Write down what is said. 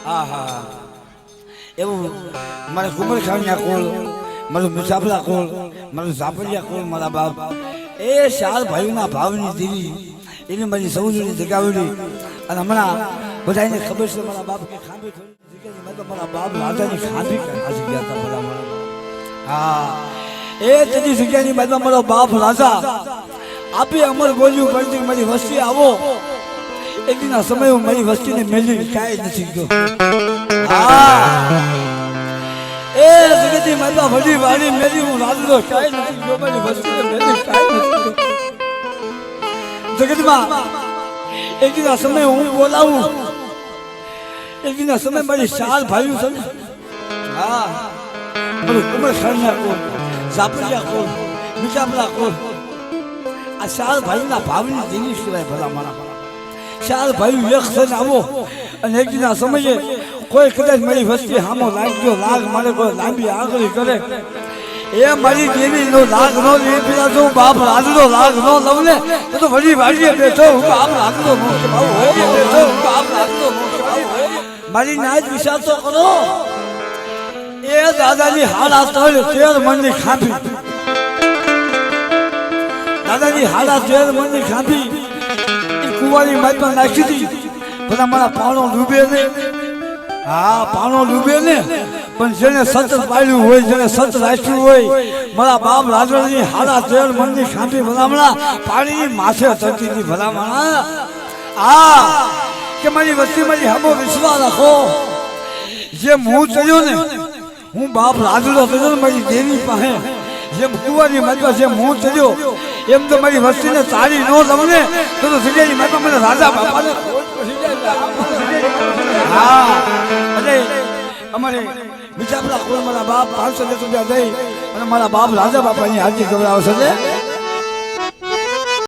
આહા એવું મારે કુંભર ખાણિયા કોળ મારું મુસાફરા કોળ મારું ઝાપડિયા કોળ મારા બાપ એ ચાર ભાઈઓના ભાવની દેવી એને મારી સૌની જગાવેલી અને હમણાં બધાને ખબર છે મારા બાપ કે ખાંભી થોડી જગ્યાએ મેં તો મારા બાપ રાજાની ખાંભી હાજી ગયા હતા બધા મારા હા એ તેની જગ્યાની બાજુમાં મારો બાપ રાજા આપે અમર બોલ્યું કરતી મારી વસ્તી આવો એકના સમય મારી વસ્તીને મેળવી કાંઈ નથી ગયો હા એ જગતની માતા વડી વાળી મેરી હું રાજો કાંઈ નથી ગયો મારી વસ્તીને મેળવી કાંઈ નથી ગયો જગતમાં એકના સમય હું બોલાવું એકના સમય મારી ચાર ભાઈઓ છે હા મારું કુંભર ખાણિયા કોણ ઝાપડિયા કોણ મુસાફરા કોણ આ ચાર ભાઈના ભાવની દેવી સિવાય ભલા મારા ચાર ભાઈ એક થઈને આવો અને એકના સમયે કોઈ કદાચ મારી વસ્તી હામો લાગ્યો લાગ મારે કોઈ લાંબી આગળ કરે એ મારી દેવી નો લાગ નો લે પેલા જો બાપ રાજનો લાગ નો લવ ને તો વળી વાડીએ બેઠો હું બાપ રાજનો મોક્ષ ભાવ હોય બેઠો હું બાપ રાજનો મોક્ષ ભાવ હોય મારી નાજ વિચાર તો કરો એ દાદાની હાડા તળ 13 મણની ખાંભી દાદાની હાડા 13 મણની ખાંભી કુવાની માઈમાં નાખી હતી બધા મારા પાણો ડૂબે ને હા પાણો ડૂબે ને પણ જેને સત પાડ્યું હોય જેને સત રાખ્યું હોય મારા બાપ રાજવાની હાડા 13 મણની ખાંભી ભલામણા પાણીની માથે ચડતી હતી ભલામણા આ કે મારી વસ્તી મારી હમો વિશ્વાસ રાખો જેમ હું ચડ્યો ને હું બાપ રાજનો ચડ્યો મારી દેવી પાસે જેમ કુવાની માઈમાં જેમ હું ચડ્યો એમ તો મારી વસ્તીને તારી ન તમને તો જગ્યાની માતા મને રાજા બાપાને હા અને અમારે બીજા પેલા કોઈ મારા બાપ 500 રૂપિયા દઈ અને મારા બાપ રાજા બાપાની હાજરી કરાવશે